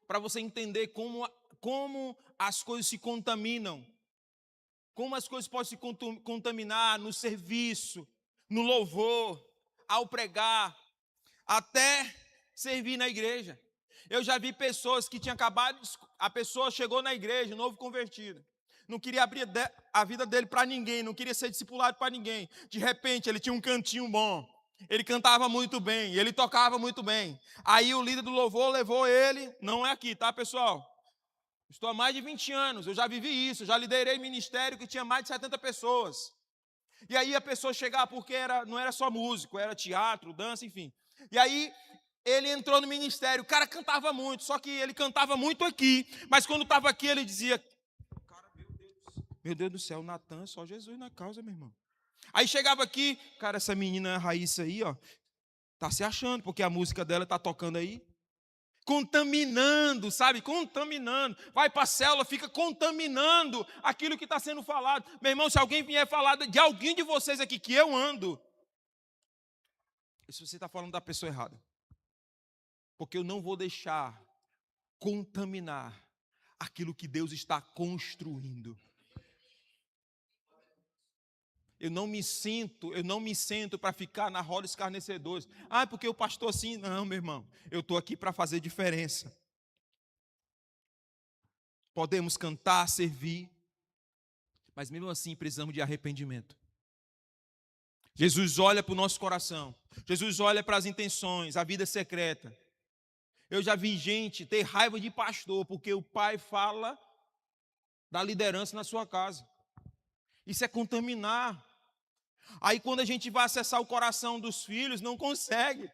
para você entender como as coisas se contaminam. Como as coisas podem se contaminar no serviço, no louvor, ao pregar, até servir na igreja. Eu já vi pessoas que tinham acabado, a pessoa chegou na igreja, novo convertido, não queria abrir a vida dele para ninguém, não queria ser discipulado para ninguém. De repente, ele tinha um cantinho bom, ele cantava muito bem, ele tocava muito bem. Aí o líder do louvor levou ele, não é aqui, tá, pessoal? Estou há mais de 20 anos, eu já vivi isso, já liderei ministério que tinha mais de 70 pessoas. E aí a pessoa chegava, porque não era só músico, era teatro, dança, enfim. E aí ele entrou no ministério, o cara cantava muito, só que ele cantava muito aqui, mas quando estava aqui ele dizia, cara, meu Deus do céu, Natan, só Jesus na causa, meu irmão. Aí chegava aqui, cara, essa menina Raíssa aí, ó, tá se achando, porque a música dela tá tocando aí. Contaminando, sabe? Contaminando. Vai para a célula, fica contaminando aquilo que está sendo falado. Meu irmão, se alguém vier falar de alguém de vocês aqui que eu ando, isso você está falando da pessoa errada. Porque eu não vou deixar contaminar aquilo que Deus está construindo. Eu não me sento para ficar na roda escarnecedores. Ah, porque o pastor assim. Não, meu irmão, eu estou aqui para fazer diferença. Podemos cantar, servir, mas mesmo assim precisamos de arrependimento. Jesus olha para o nosso coração. Jesus olha para as intenções, a vida secreta. Eu já vi gente ter raiva de pastor, porque o pai fala da liderança na sua casa. Isso é contaminar. Aí quando a gente vai acessar o coração dos filhos, não consegue,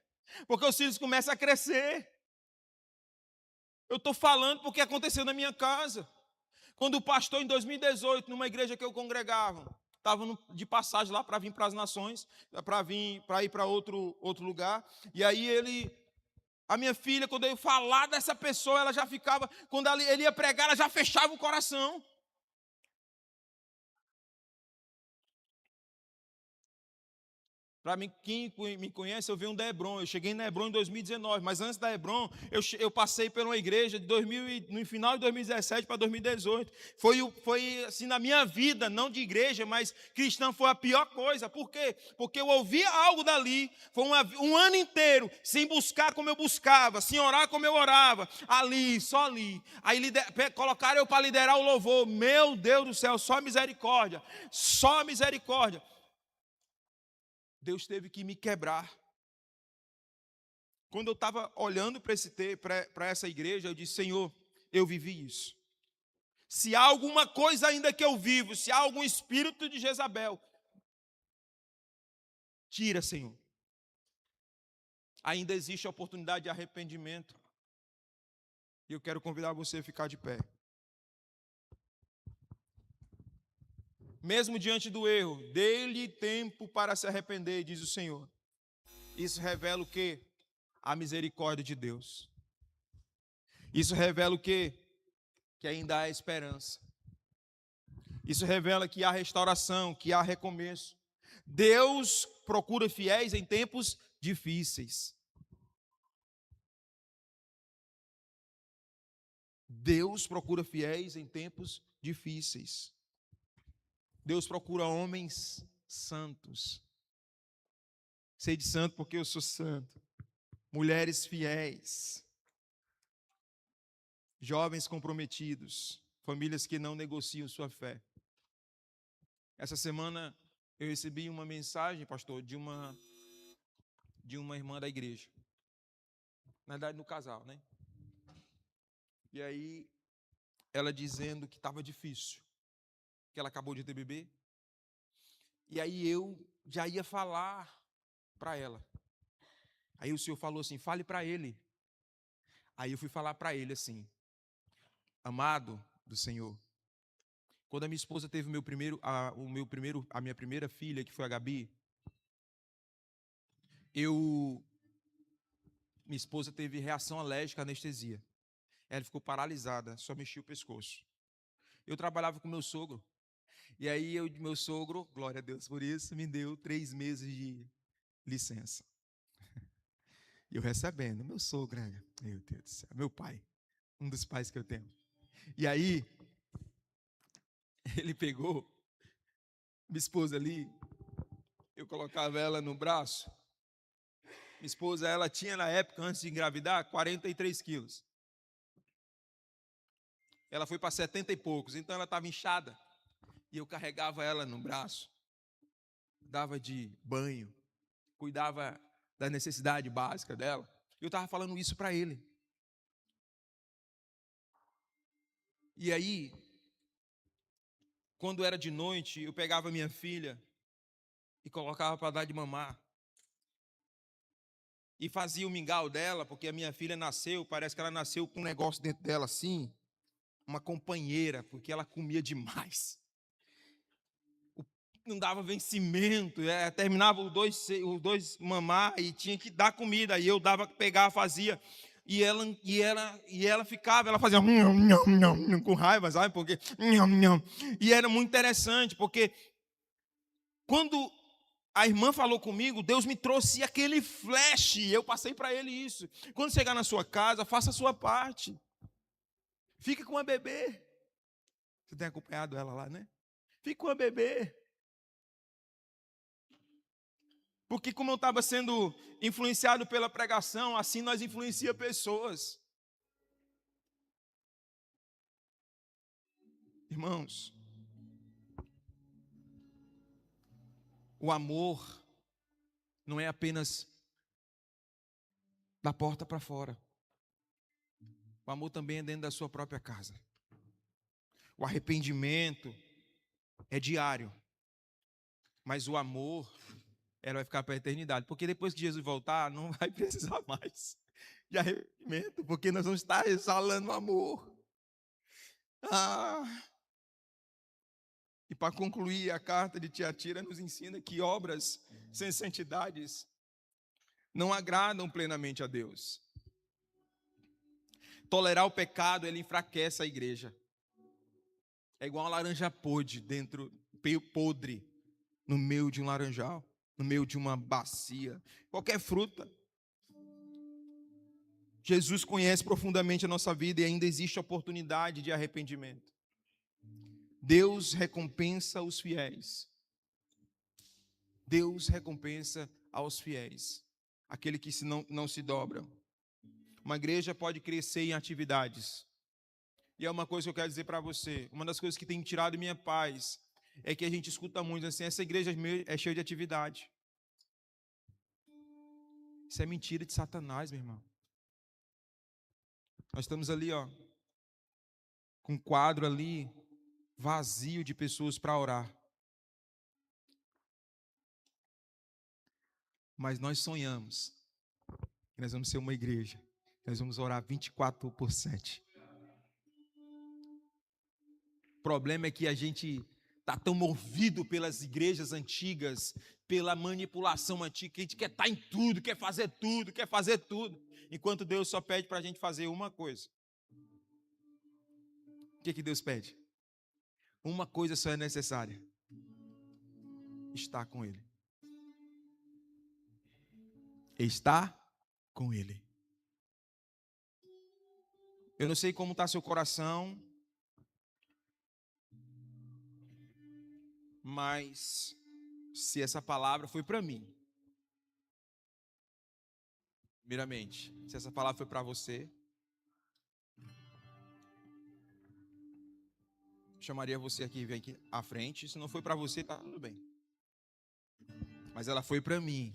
porque os filhos começam a crescer. Eu estou falando porque aconteceu na minha casa. Quando o pastor, em 2018, numa igreja que eu congregava, estava de passagem lá para vir para as nações, para ir para outro lugar, e aí a minha filha, quando eu falar dessa pessoa, ela já ficava, quando ele ia pregar, ela já fechava o coração. Para mim, quem me conhece, eu venho da Hebron. Eu cheguei na Hebron em 2019, mas antes da Hebron, eu passei por uma igreja no final de 2017 para 2018. Foi assim, na minha vida, não de igreja, mas cristã, foi a pior coisa. Por quê? Porque eu ouvia algo dali, foi um ano inteiro, sem buscar como eu buscava, sem orar como eu orava, ali, só ali. Aí colocaram eu para liderar o louvor. Meu Deus do céu, só misericórdia, só misericórdia. Deus teve que me quebrar. Quando eu estava olhando para essa igreja, eu disse, Senhor, eu vivi isso. Se há alguma coisa ainda que eu vivo, se há algum espírito de Jezabel, tira, Senhor. Ainda existe a oportunidade de arrependimento. E eu quero convidar você a ficar de pé. mesmo diante do erro, dê-lhe tempo para se arrepender, diz o Senhor. Isso revela o quê? A misericórdia de Deus. Isso revela o quê? Que ainda há esperança. Isso revela que há restauração, que há recomeço. Deus procura fiéis em tempos difíceis. Deus procura fiéis em tempos difíceis. Deus procura homens santos. Sede santo porque eu sou santo. Mulheres fiéis. Jovens comprometidos. Famílias que não negociam sua fé. Essa semana eu recebi uma mensagem, pastor, de uma irmã da igreja. Na verdade, no casal, né? E aí, ela dizendo que estava difícil, que ela acabou de ter bebê. E aí eu já ia falar para ela. Aí o Senhor falou assim, fale para ele. Aí eu fui falar para ele assim, amado do Senhor, quando a minha esposa teve a minha primeira filha, que foi a Gabi, minha esposa teve reação alérgica à anestesia. Ela ficou paralisada, só mexia o pescoço. Eu trabalhava com meu sogro. E aí, meu sogro, glória a Deus por isso, me deu 3 meses de licença. E eu recebendo, meu sogro, meu Deus do céu, meu pai, um dos pais que eu tenho. E aí, ele pegou minha esposa ali, eu colocava ela no braço. Minha esposa, ela tinha na época, antes de engravidar, 43 quilos. Ela foi para 70 e poucos, então ela estava inchada. E eu carregava ela no braço, dava de banho, cuidava da necessidade básica dela. Eu estava falando isso para ele. E aí, quando era de noite, eu pegava minha filha e colocava para dar de mamar. E fazia o mingau dela, porque a minha filha nasceu, parece que ela nasceu com um negócio dentro dela assim, uma companheira, porque ela comia demais. Não dava vencimento, terminava os dois mamar e tinha que dar comida. Aí eu pegava, fazia. E ela ficava, ela fazia com raiva, sabe? Porque e era muito interessante, porque quando a irmã falou comigo, Deus me trouxe aquele flash, eu passei para ele isso. Quando chegar na sua casa, faça a sua parte. Fique com a bebê. Você tem acompanhado ela lá, né? Fique com a bebê. Porque como eu estava sendo influenciado pela pregação, assim nós influencia pessoas. Irmãos, o amor não é apenas da porta para fora. O amor também é dentro da sua própria casa. O arrependimento é diário. Mas o amor, ela vai ficar para a eternidade. Porque depois que Jesus voltar, não vai precisar mais de arrependimento, porque nós vamos estar exalando amor. E para concluir, a carta de Tiatira nos ensina que obras sem santidades não agradam plenamente a Deus. Tolerar o pecado, ele enfraquece a igreja. É igual uma laranja podre no meio de um laranjal, no meio de uma bacia, qualquer fruta. Jesus conhece profundamente a nossa vida e ainda existe oportunidade de arrependimento. Deus recompensa os fiéis. Deus recompensa aos fiéis, aquele que não se dobra. Uma igreja pode crescer em atividades. E é uma coisa que eu quero dizer para você. Uma das coisas que tem tirado minha paz é que a gente escuta muito assim, essa igreja é cheia de atividade. Isso é mentira de Satanás, meu irmão. Nós estamos ali, com um quadro ali vazio de pessoas para orar. Mas nós sonhamos que nós vamos ser uma igreja. Nós vamos orar 24/7. O problema é que a gente está tão movido pelas igrejas antigas, pela manipulação antiga, que a gente quer estar em tudo, quer fazer tudo, enquanto Deus só pede para a gente fazer uma coisa. O que Deus pede? Uma coisa só é necessária: estar com Ele. Estar com Ele. Eu não sei como está seu coração, mas se essa palavra foi para mim, primeiramente, se essa palavra foi para você, chamaria você aqui, vem aqui à frente. Se não foi para você, tá tudo bem. Mas ela foi para mim,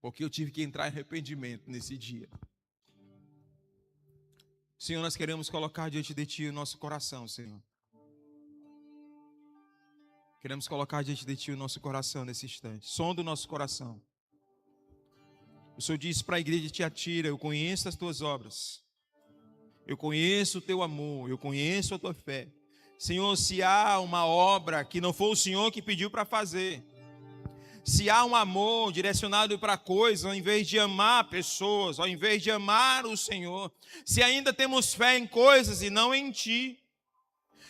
porque eu tive que entrar em arrependimento nesse dia. Senhor, nós queremos colocar diante de Ti o nosso coração, Senhor. Queremos colocar diante de Ti o nosso coração nesse instante. Sonda o nosso coração. O Senhor disse para a igreja de Tiatira: eu conheço as Tuas obras. Eu conheço o Teu amor. Eu conheço a Tua fé. Senhor, se há uma obra que não foi o Senhor que pediu para fazer, se há um amor direcionado para coisas, ao invés de amar pessoas, ao invés de amar o Senhor, se ainda temos fé em coisas e não em Ti,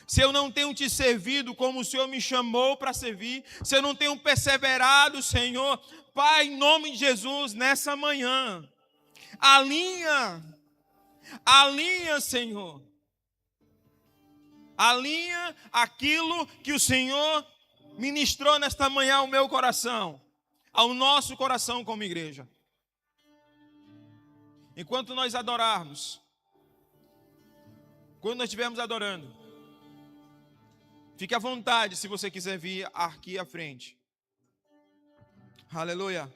se eu não tenho Te servido como o Senhor me chamou para servir, se eu não tenho perseverado, Senhor, Pai, em nome de Jesus, nessa manhã, alinha, Senhor, alinha aquilo que o Senhor ministrou nesta manhã ao meu coração, ao nosso coração como igreja. Enquanto nós adorarmos, quando nós estivermos adorando, fique à vontade se você quiser vir aqui à frente. Aleluia.